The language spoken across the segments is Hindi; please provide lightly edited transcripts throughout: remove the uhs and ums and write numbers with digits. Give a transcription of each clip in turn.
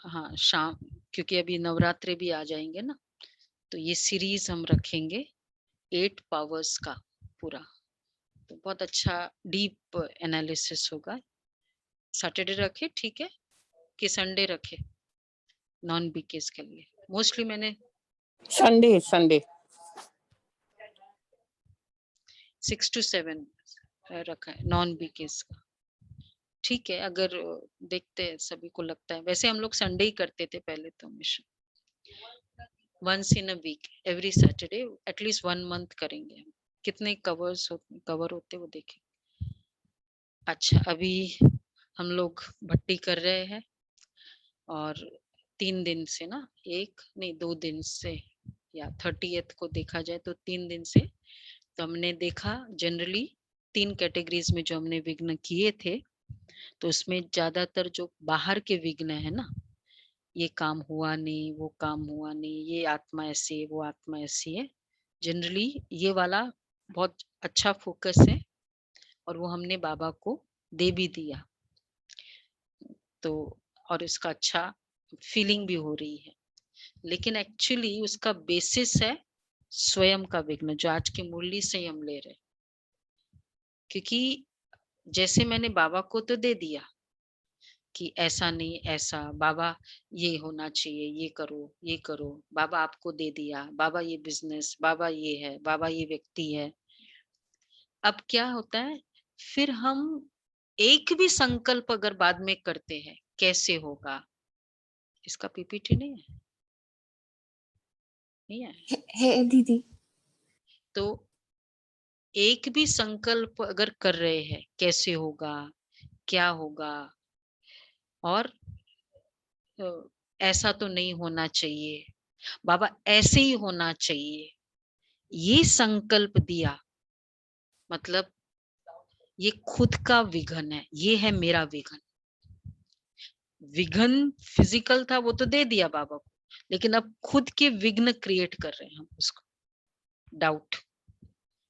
हाँ, शाम, क्योंकि अभी नवरात्रे भी आ जाएंगे ना, तो ये सीरीज हम रखेंगे 8 पावर्स का पूरा। तो बहुत अच्छा डीप एनालिसिस होगा। सैटरडे रखे ठीक है कि संडे रखे नॉन बीकेस के लिए? मोस्टली मैंने संडे संडे 6 to 7 रखा है नॉन बीकेस का। ठीक है, अगर देखते हैं सभी को लगता है, वैसे हम लोग संडे ही करते थे पहले तो हमेशा। Once in a week, every Saturday, at least 1 month करेंगे हम। कितने कवर होते वो देखें। अच्छा, अभी हम लोग भट्टी कर रहे हैं और 3 दिन से ना, 1 नहीं 2 दिन से, या 30th को देखा जाए तो 3 दिन से, तो हमने देखा जनरली 3 कैटेगरीज में जो हमने विघ्न किए थे, तो उसमें ज्यादातर जो बाहर के विघ्न है ना, ये काम हुआ नहीं, वो काम हुआ नहीं, ये आत्मा ऐसी है, वो आत्मा ऐसी है, जनरली ये वाला बहुत अच्छा फोकस है और वो हमने बाबा को दे भी दिया। तो और इसका अच्छा फीलिंग भी हो रही है, लेकिन एक्चुअली उसका बेसिस है स्वयं का विघ्न, जो आज की मुरली से हम ले रहे। क्योंकि जैसे मैंने बाबा को तो दे दिया कि ऐसा नहीं ऐसा, बाबा ये होना चाहिए, ये करो, बाबा आपको दे दिया, बाबा ये बिजनेस, बाबा ये है, बाबा ये व्यक्ति है। अब क्या होता है, फिर हम एक भी संकल्प अगर बाद में करते हैं, कैसे होगा, इसका पीपीटी नहीं है, नहीं है, है दीदी। तो एक भी संकल्प अगर कर रहे हैं, कैसे होगा, क्या होगा, और ऐसा तो नहीं होना चाहिए, बाबा ऐसे ही होना चाहिए, ये संकल्प दिया, मतलब ये खुद का विघन है, ये है मेरा विघन। विघन फिजिकल था वो तो दे दिया बाबा को, लेकिन अब खुद के विघ्न क्रिएट कर रहे हैं हम उसको, डाउट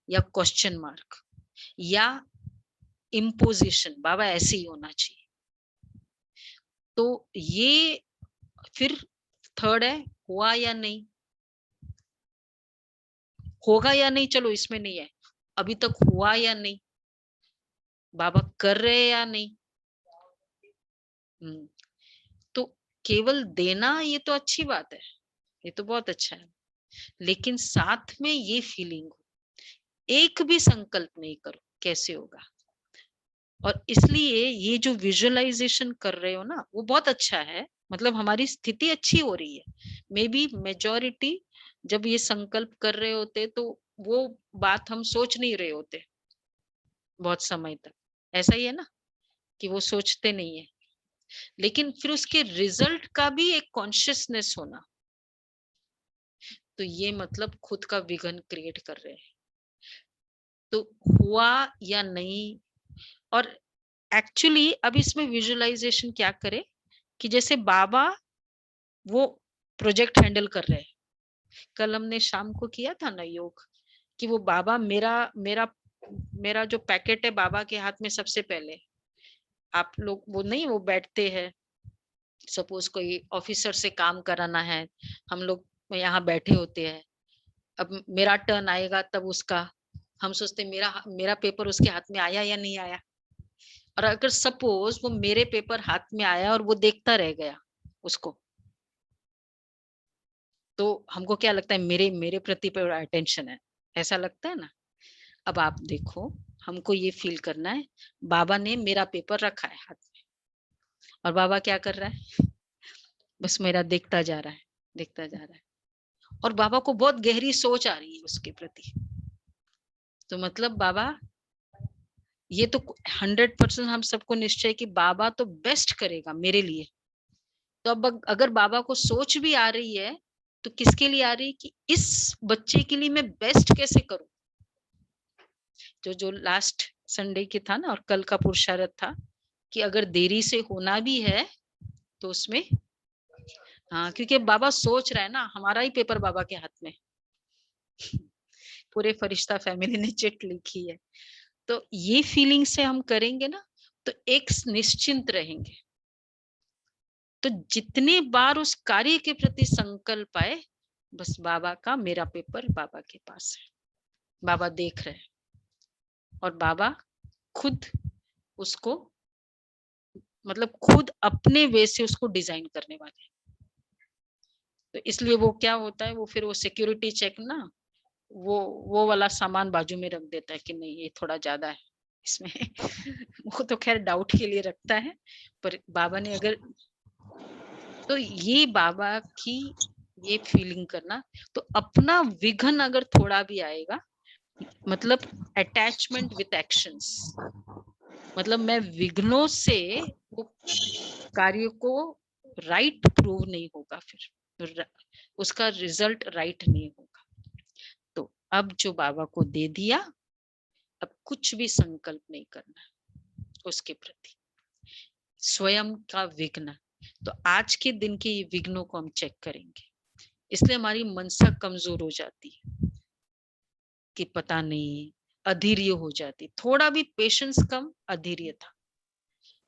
या क्वेश्चन मार्क या इम्पोजिशन, बाबा ऐसे ही होना चाहिए। तो ये फिर थर्ड है, हुआ या नहीं, होगा या नहीं, चलो इसमें नहीं है, अभी तक हुआ या नहीं, बाबा कर रहे या नहीं। तो केवल देना ये तो अच्छी बात है, ये तो बहुत अच्छा है, लेकिन साथ में ये फीलिंग हो, एक भी संकल्प नहीं करो, कैसे होगा। और इसलिए ये जो विजुअलाइजेशन कर रहे हो ना, वो बहुत अच्छा है, मतलब हमारी स्थिति अच्छी हो रही है। मे बी मेजोरिटी जब ये संकल्प कर रहे होते तो वो बात हम सोच नहीं रहे होते बहुत समय तक, ऐसा ही है ना कि वो सोचते नहीं है, लेकिन फिर उसके रिजल्ट का भी एक कॉन्शियसनेस होना, तो ये मतलब खुद का विघन क्रिएट कर रहे हैं। तो हुआ या नहीं, और एक्चुअली अब इसमें विजुअलाइजेशन क्या करे कि जैसे बाबा वो प्रोजेक्ट हैंडल कर रहे हैं, कल हमने शाम को किया था ना योग, कि वो बाबा मेरा मेरा मेरा जो पैकेट है बाबा के हाथ में सबसे पहले। आप लोग वो नहीं, वो बैठते हैं, सपोज कोई ऑफिसर से काम कराना है, हम लोग यहाँ बैठे होते हैं, अब मेरा टर्न आएगा तब उसका, हम सोचते मेरा मेरा पेपर उसके हाथ में आया या नहीं आया, और अगर सपोज वो मेरे पेपर हाथ में आया और वो देखता रह गया उसको, तो हमको क्या लगता है, मेरे मेरे प्रति पर अटेंशन है, ऐसा लगता है ना। अब आप देखो, हमको ये फील करना है, बाबा ने मेरा पेपर रखा है हाथ में, और बाबा क्या कर रहा है, बस मेरा देखता जा रहा है, देखता जा रहा है, और बाबा को बहुत गहरी सोच आ रही है उसके प्रति। तो मतलब बाबा, ये तो 100% हम सबको निश्चय कि बाबा तो बेस्ट करेगा मेरे लिए। तो अब अगर बाबा को सोच भी आ रही है, तो किसके लिए आ रही है, कि इस बच्चे के लिए मैं बेस्ट कैसे करूं। जो लास्ट संडे के था ना, और कल का पुरुषार्थ था कि अगर देरी से होना भी है तो उसमें, हाँ, क्योंकि बाबा सोच रहा है ना, हमारा ही पेपर बाबा के हाथ में, पूरे फरिश्ता फैमिली ने चिट लिखी है, तो ये फीलिंग से हम करेंगे ना, तो एक निश्चिंत रहेंगे, तो जितने बार उस कार्य के प्रति संकल्प आए, बस बाबा का मेरा पेपर बाबा के पास है, बाबा देख रहे हैं और बाबा खुद उसको मतलब खुद अपने वे से उसको डिजाइन करने वाले हैं। तो इसलिए वो क्या होता है, वो फिर वो सिक्योरिटी चेक ना वो वाला सामान बाजू में रख देता है कि नहीं ये थोड़ा ज्यादा है इसमें वो तो खैर डाउट के लिए रखता है, पर बाबा ने अगर तो ये बाबा की ये फीलिंग करना, तो अपना विघन अगर थोड़ा भी आएगा, मतलब अटैचमेंट विथ एक्शंस, मतलब मैं विघ्नों से वो कार्य को राइट प्रूव नहीं होगा, फिर उसका रिजल्ट राइट नहीं होगा। तो अब जो बाबा को दे दिया, अब कुछ भी संकल्प नहीं करना उसके प्रति, स्वयं का विघ्न। तो आज के दिन के ये विघ्नों को हम चेक करेंगे, इसलिए हमारी मनसा कमजोर हो जाती है कि पता नहीं, अधीर्य हो जाती, थोड़ा भी पेशेंस कम, अधीर्य था,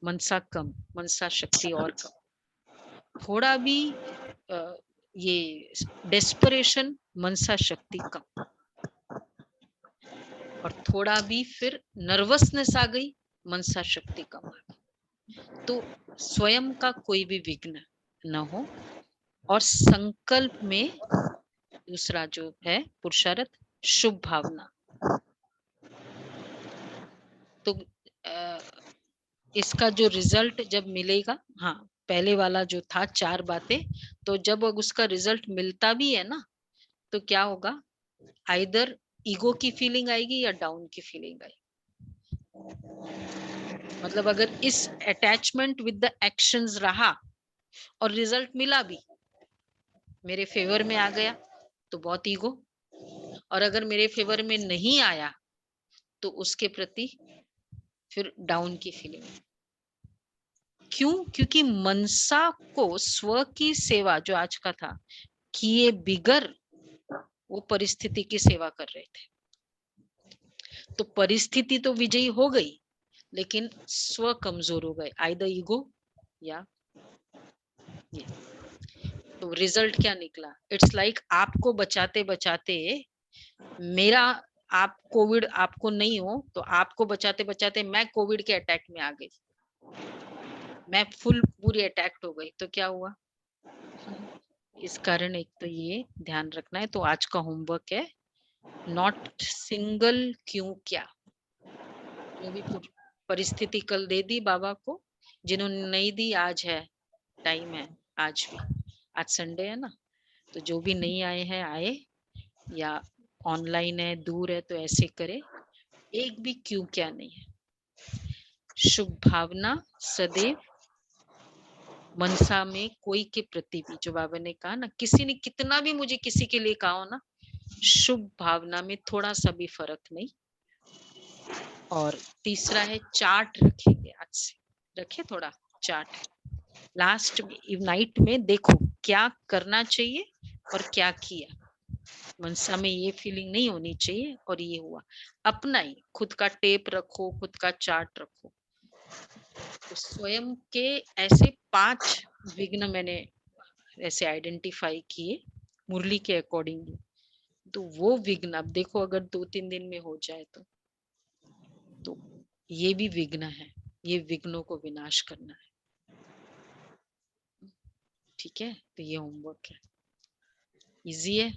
मनसा कम, मनसा शक्ति और कम, थोड़ा भी ये डेस्परेशन, मनसा शक्ति कम, और थोड़ा भी फिर नर्वसनेस आ गई, मनसा शक्ति कम आ गई। तो स्वयं का कोई भी विघ्न न हो, और संकल्प में दूसरा जो है पुरुषार्थ, शुभ भावना। तो इसका जो रिजल्ट जब मिलेगा, हाँ पहले वाला जो था 4 बातें, तो जब उसका रिजल्ट मिलता भी है ना, तो क्या होगा, आइदर ईगो की फीलिंग आएगी या डाउन की फीलिंग आएगी। मतलब अगर इस अटैचमेंट विद द एक्शंस रहा और रिजल्ट मिला भी, मेरे फेवर में आ गया तो बहुत ईगो, और अगर मेरे फेवर में नहीं आया तो उसके प्रति फिर डाउन की फीलिंग। क्यों? क्योंकि मनसा को स्व की सेवा, जो आज का था, किए बिगर वो परिस्थिति की सेवा कर रहे थे। तो परिस्थिति तो विजयी हो गई, लेकिन स्व कमजोर हो गए, आइदर ईगो या ये। तो रिजल्ट क्या निकला? इट्स लाइक आपको बचाते बचाते मेरा, आप कोविड आपको नहीं हो तो आपको बचाते बचाते मैं कोविड के अटैक में आ गई, मैं पूरी अटैक हो गई, तो क्या हुआ? इस कारण एक तो ये ध्यान रखना है। तो आज का होमवर्क है, नॉट सिंगल क्यों क्या, जो भी परिस्थिति कल दे दी बाबा को, जिन्होंने नहीं दी आज है, टाइम है, आज भी, आज संडे है ना, तो जो भी नहीं आए हैं आए, या ऑनलाइन है दूर है तो ऐसे करे, एक भी क्यों क्या नहीं है। शुभ भावना सदैव मनसा में कोई के प्रति भी, जो बाबा ने कहा ना, किसी ने कितना भी मुझे किसी के लिए कहा हो ना, शुभ भावना में थोड़ा सा भी फर्क नहीं। और तीसरा है चार्ट रखेंगे, आज से रखे थोड़ा चार्ट, लास्ट नाइट में देखो क्या करना चाहिए और क्या किया, मनसा में ये फीलिंग नहीं होनी चाहिए और ये हुआ, अपना ही खुद का टेप रखो, खुद का चार्ट रखो। तो स्वयं के ऐसे 5 विघ्न मैंने ऐसे आइडेंटिफाई किए मुरली के अकॉर्डिंगली। तो वो विघ्न अब देखो, अगर 2-3 दिन में हो जाए तो ये भी विघ्न है, ये विघ्नों को विनाश करना है। ठीक है, तो ये होमवर्क है, इजी है।